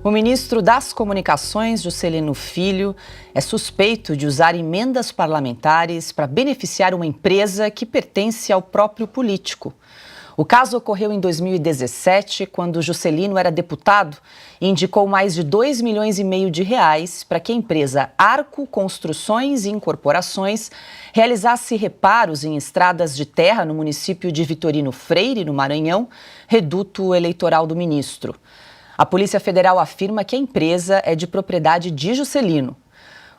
O ministro das Comunicações, Juscelino Filho, é suspeito de usar emendas parlamentares para beneficiar uma empresa que pertence ao próprio político. O caso ocorreu em 2017, quando Juscelino era deputado e indicou mais de 2,5 milhões de reais para que a empresa Arco Construções e Incorporações realizasse reparos em estradas de terra no município de Vitorino Freire, no Maranhão, reduto eleitoral do ministro. A Polícia Federal afirma que a empresa é de propriedade de Juscelino.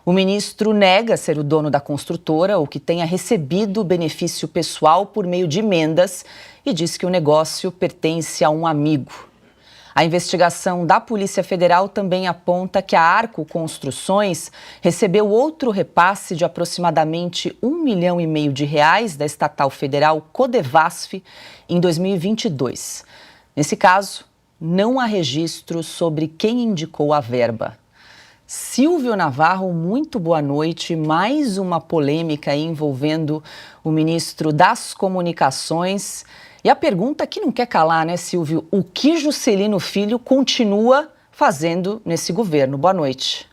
O ministro nega ser o dono da construtora ou que tenha recebido benefício pessoal por meio de emendas e diz que o negócio pertence a um amigo. A investigação da Polícia Federal também aponta que a Arco Construções recebeu outro repasse de aproximadamente 1,5 milhão de reais da estatal federal Codevasf em 2022. Nesse caso, não há registro sobre quem indicou a verba. Silvio Navarro, muito boa noite. Mais uma polêmica envolvendo o ministro das Comunicações. E a pergunta que não quer calar, né, Silvio? O que Juscelino Filho continua fazendo nesse governo? Boa noite.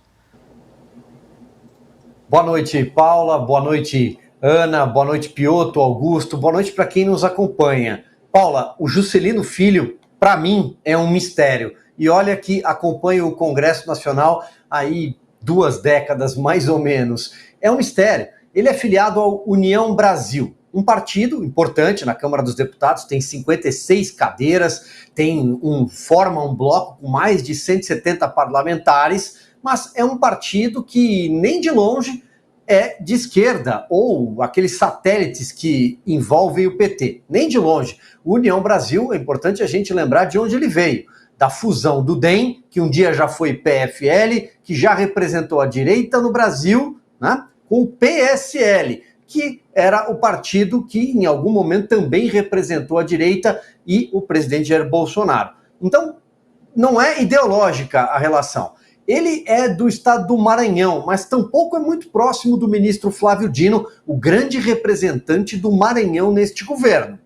Boa noite, Paula. Boa noite, Ana. Boa noite, Piotr, Augusto. Boa noite para quem nos acompanha. Paula, o Juscelino Filho, para mim, é um mistério. E olha que acompanho o Congresso Nacional aí 2 décadas, mais ou menos. É um mistério. Ele é filiado ao União Brasil, um partido importante na Câmara dos Deputados, tem 56 cadeiras, forma um bloco com mais de 170 parlamentares, mas é um partido que nem de longe é de esquerda, ou aqueles satélites que envolvem o PT. Nem de longe. O União Brasil, é importante a gente lembrar de onde ele veio. Da fusão do DEM, que um dia já foi PFL, que já representou a direita no Brasil, né, com o PSL, que era o partido que em algum momento também representou a direita e o presidente Jair Bolsonaro. Então, não é ideológica a relação. Ele é do estado do Maranhão, mas tampouco é muito próximo do ministro Flávio Dino, o grande representante do Maranhão neste governo.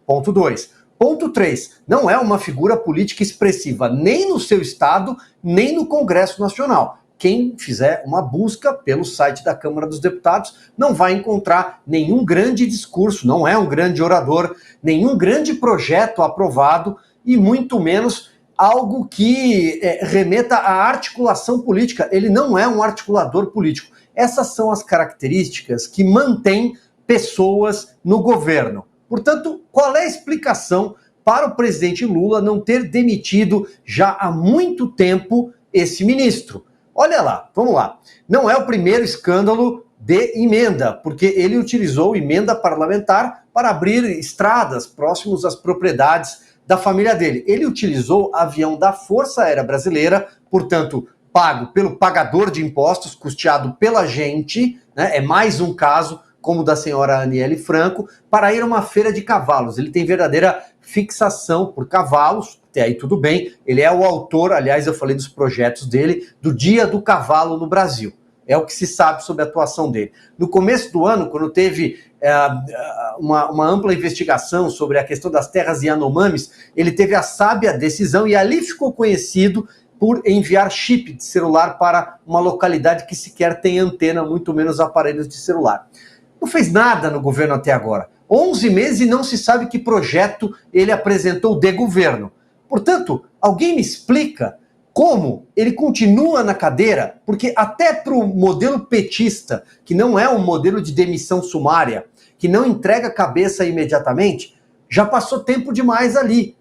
Ponto 2. Ponto 3. Não é uma figura política expressiva nem no seu estado, nem no Congresso Nacional. Quem fizer uma busca pelo site da Câmara dos Deputados não vai encontrar nenhum grande discurso, não é um grande orador, nenhum grande projeto aprovado e muito menos algo que remeta à articulação política. Ele não é um articulador político. Essas são as características que mantêm pessoas no governo. Portanto, qual é a explicação para o presidente Lula não ter demitido já há muito tempo esse ministro? Olha lá, vamos lá. Não é o primeiro escândalo de emenda, porque ele utilizou emenda parlamentar para abrir estradas próximos às propriedades da família dele. Ele utilizou avião da Força Aérea Brasileira, portanto, pago pelo pagador de impostos, custeado pela gente, né? É mais um caso como o da senhora Aniele Franco, para ir a uma feira de cavalos. Ele tem verdadeira fixação por cavalos, até aí tudo bem. Ele é o autor, aliás, eu falei dos projetos dele, do Dia do Cavalo no Brasil. É o que se sabe sobre a atuação dele. No começo do ano, quando teve uma ampla investigação sobre a questão das terras Yanomamis, ele teve a sábia decisão, e ali ficou conhecido por enviar chip de celular para uma localidade que sequer tem antena, muito menos aparelhos de celular. Não fez nada no governo até agora. 11 meses e não se sabe que projeto ele apresentou de governo. Portanto, alguém me explica como ele continua na cadeira? Porque até para o modelo petista, que não é um modelo de demissão sumária, que não entrega a cabeça imediatamente, já passou tempo demais ali.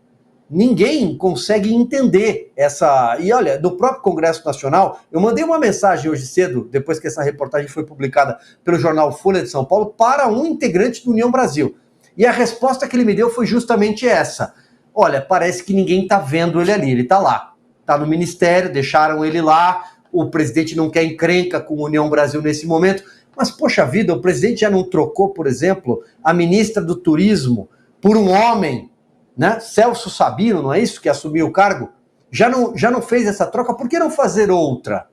Ninguém consegue entender essa... E olha, do próprio Congresso Nacional, eu mandei uma mensagem hoje cedo, depois que essa reportagem foi publicada pelo jornal Folha de São Paulo, para um integrante do União Brasil. E a resposta que ele me deu foi justamente essa. Olha, parece que ninguém está vendo ele ali, ele está lá. Está no ministério, deixaram ele lá, o presidente não quer encrenca com a União Brasil nesse momento. Mas, poxa vida, o presidente já não trocou, por exemplo, a ministra do Turismo por um homem, né? Celso Sabino, não é isso, que assumiu o cargo? Já não fez essa troca, por que não fazer outra?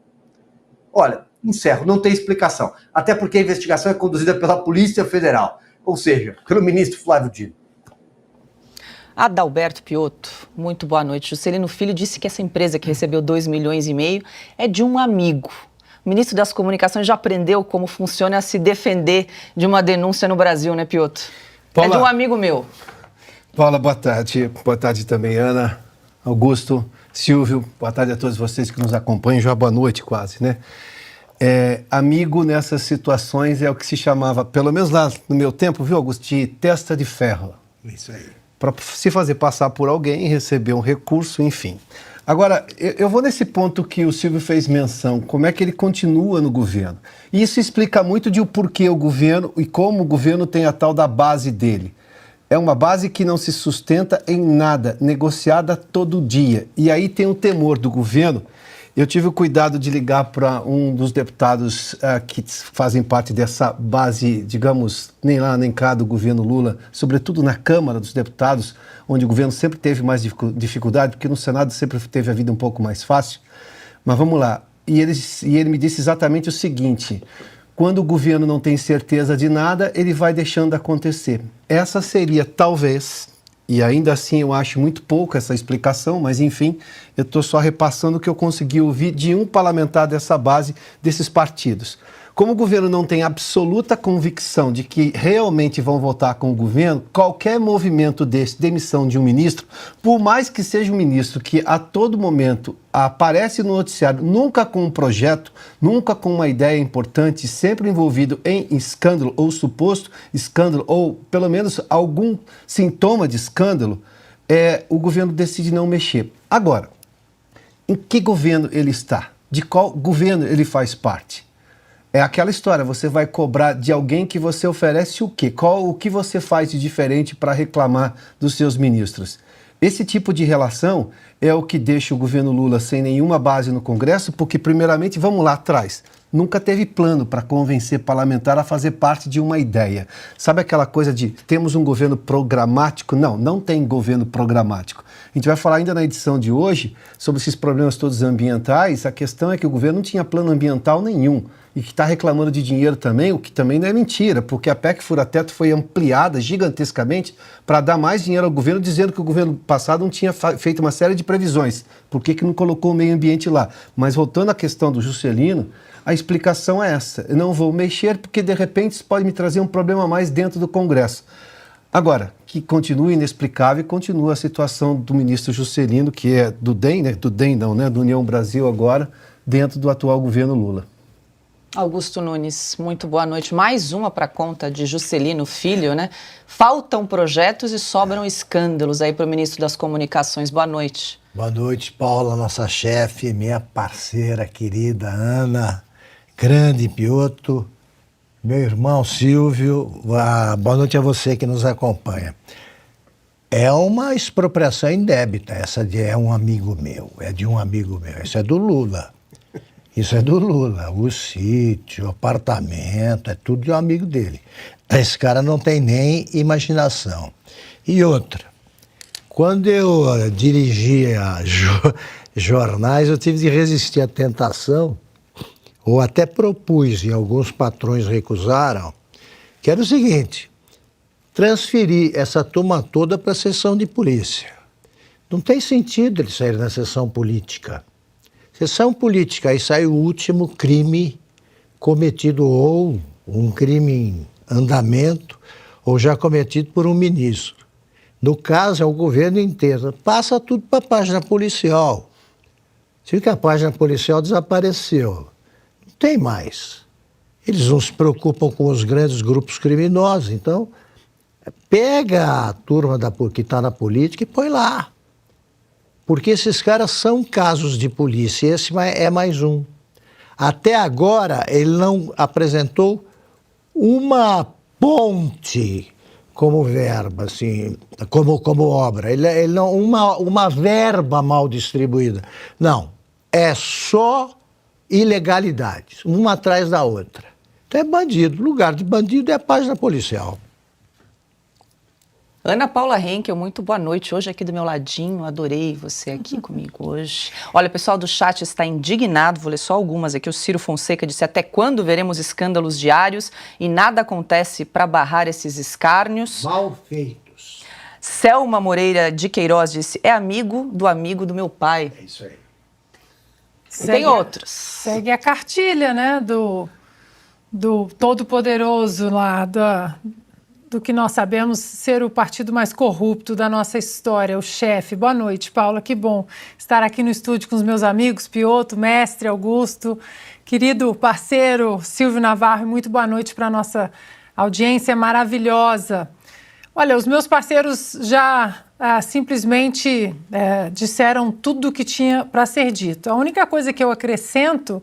Olha, encerro, não tem explicação. Até porque a investigação é conduzida pela Polícia Federal, ou seja, pelo ministro Flávio Dino. Adalberto Piotto, muito boa noite. Juscelino Filho disse que essa empresa que recebeu 2,5 milhões é de um amigo. O ministro das Comunicações já aprendeu como funciona a se defender de uma denúncia no Brasil, né, Piotto? Paula, é de um amigo meu. Paula, boa tarde. Boa tarde também, Ana, Augusto, Silvio. Boa tarde a todos vocês que nos acompanham. Já boa noite quase, né? Amigo nessas situações é o que se chamava, pelo menos lá no meu tempo, viu, Augusto, de testa de ferro. Isso aí. Para se fazer passar por alguém, receber um recurso, enfim. Agora, eu vou nesse ponto que o Silvio fez menção, como é que ele continua no governo. E isso explica muito de o porquê o governo e como o governo tem a tal da base dele. É uma base que não se sustenta em nada, negociada todo dia. E aí tem o temor do governo. Eu tive o cuidado de ligar para um dos deputados que fazem parte dessa base, digamos, nem lá nem cá do governo Lula, sobretudo na Câmara dos Deputados, onde o governo sempre teve mais dificuldade, porque no Senado sempre teve a vida um pouco mais fácil. Mas vamos lá. E ele me disse exatamente o seguinte: quando o governo não tem certeza de nada, ele vai deixando acontecer. Essa seria, talvez, e ainda assim eu acho muito pouco essa explicação, mas enfim, eu estou só repassando o que eu consegui ouvir de um parlamentar dessa base, desses partidos. Como o governo não tem absoluta convicção de que realmente vão votar com o governo, qualquer movimento desse, demissão de um ministro, por mais que seja um ministro que a todo momento aparece no noticiário, nunca com um projeto, nunca com uma ideia importante, sempre envolvido em escândalo ou suposto escândalo, ou pelo menos algum sintoma de escândalo, o governo decide não mexer. Agora, em que governo ele está? De qual governo ele faz parte? É aquela história, você vai cobrar de alguém que você oferece o quê? O que você faz de diferente para reclamar dos seus ministros? Esse tipo de relação é o que deixa o governo Lula sem nenhuma base no Congresso, porque, primeiramente, vamos lá atrás, nunca teve plano para convencer parlamentar a fazer parte de uma ideia. Sabe aquela coisa de temos um governo programático? Não, não tem governo programático. A gente vai falar ainda na edição de hoje sobre esses problemas todos ambientais. A questão é que o governo não tinha plano ambiental nenhum e que está reclamando de dinheiro também, o que também não é mentira, porque a PEC Fura-Teto foi ampliada gigantescamente para dar mais dinheiro ao governo, dizendo que o governo passado não tinha feito uma série de previsões. Por que não colocou o meio ambiente lá? Mas voltando à questão do Juscelino, a explicação é essa: eu não vou mexer porque de repente isso pode me trazer um problema a mais dentro do Congresso. Agora, que continua inexplicável, continua a situação do ministro Juscelino, que é do DEM, né? Do DEM não, né? Do União Brasil agora, dentro do atual governo Lula. Augusto Nunes, muito boa noite. Mais uma para conta de Juscelino Filho, né? Faltam projetos e sobram escândalos aí para o ministro das Comunicações. Boa noite. Boa noite, Paula, nossa chefe, minha parceira querida Ana, grande Piotto, meu irmão Silvio. Boa noite a você que nos acompanha. É uma expropriação indébita, essa é um amigo meu, é de um amigo meu, isso é do Lula. Isso é do Lula, o sítio, o apartamento, é tudo de um amigo dele. Esse cara não tem nem imaginação. E outra, quando eu dirigia jornais, eu tive de resistir à tentação, ou até propus, e alguns patrões recusaram, que era o seguinte: transferir essa turma toda para a seção de polícia. Não tem sentido eles saírem na seção política. Seção política, aí sai o último crime cometido, ou um crime em andamento, ou já cometido por um ministro. No caso, é o governo inteiro. Passa tudo para a página policial. Se que a página policial desapareceu, não tem mais. Eles não se preocupam com os grandes grupos criminosos. Então, pega a turma que está na política e põe lá. Porque esses caras são casos de polícia, e esse é mais um. Até agora, ele não apresentou uma ponte como verba, assim, como obra. Ele não, uma verba mal distribuída. Não, é só ilegalidades, uma atrás da outra. Então é bandido. Lugar de bandido é a página policial. Ana Paula Henkel, muito boa noite. Hoje aqui do meu ladinho, adorei você aqui comigo hoje. Olha, o pessoal do chat está indignado, vou ler só algumas aqui. O Ciro Fonseca disse: até quando veremos escândalos diários e nada acontece para barrar esses escárnios? Mal feitos. Selma Moreira de Queiroz disse, é amigo do meu pai. É isso aí. E tem outros. Segue a cartilha, né, do Todo-Poderoso lá, do que nós sabemos ser o partido mais corrupto da nossa história, o chefe. Boa noite, Paula, que bom estar aqui no estúdio com os meus amigos, Piotto, Mestre, Augusto, querido parceiro Silvio Navarro, muito boa noite para a nossa audiência maravilhosa. Olha, os meus parceiros já simplesmente disseram tudo o que tinha para ser dito. A única coisa que eu acrescento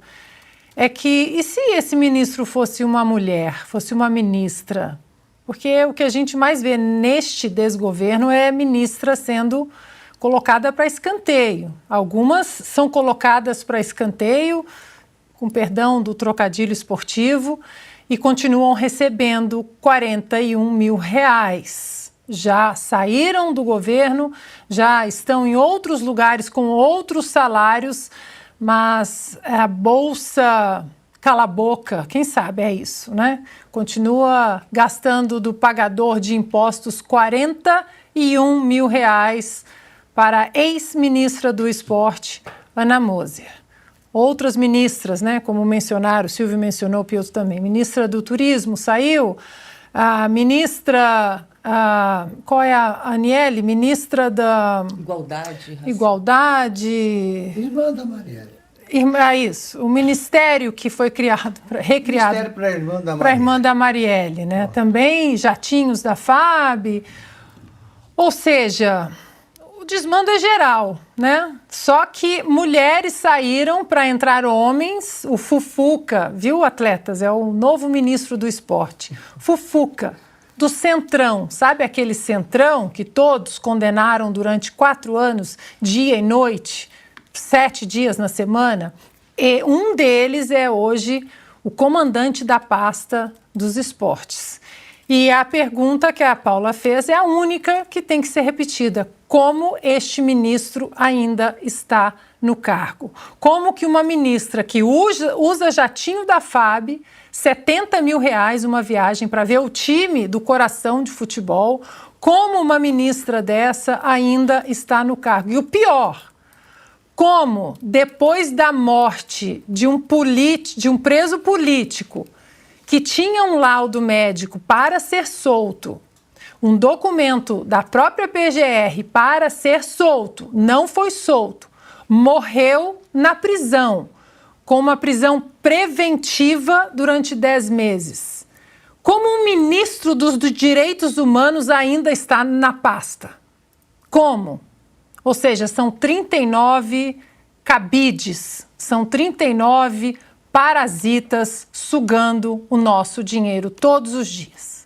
é que, e se esse ministro fosse uma mulher, fosse uma ministra? Porque o que a gente mais vê neste desgoverno é ministra sendo colocada para escanteio. Algumas são colocadas para escanteio, com perdão do trocadilho esportivo, e continuam recebendo R$41 mil. Já saíram do governo, já estão em outros lugares com outros salários, mas a bolsa cala a boca, quem sabe é isso, né? Continua gastando do pagador de impostos R$41 mil para a ex-ministra do Esporte, Ana Moser. Outras ministras, né, como mencionaram, o Silvio mencionou, o Piotto também, ministra do Turismo saiu, a ministra, qual é a Aniele? Ministra da... Igualdade... Irmã da Marielle. Isso, o ministério que foi recriado Ministério para a irmã da Marielle. Para a irmã da Marielle, né? Também jatinhos da FAB, ou seja... O desmando é geral, né? Só que mulheres saíram para entrar homens. O Fufuca, viu, atletas? É o novo ministro do esporte. Fufuca, do Centrão. Sabe aquele Centrão que todos condenaram durante 4 anos, dia e noite, 7 dias na semana? E um deles é hoje o comandante da pasta dos esportes. E a pergunta que a Paula fez é a única que tem que ser repetida. Como este ministro ainda está no cargo? Como que uma ministra que usa jatinho da FAB, R$70 mil uma viagem para ver o time do coração de futebol, como uma ministra dessa ainda está no cargo? E o pior, como depois da morte de um preso político que tinha um laudo médico para ser solto, um documento da própria PGR para ser solto, não foi solto, morreu na prisão, com uma prisão preventiva durante 10 meses. Como um ministro dos direitos humanos ainda está na pasta? Como? Ou seja, são 39 cabides, são 39 parasitas sugando o nosso dinheiro todos os dias.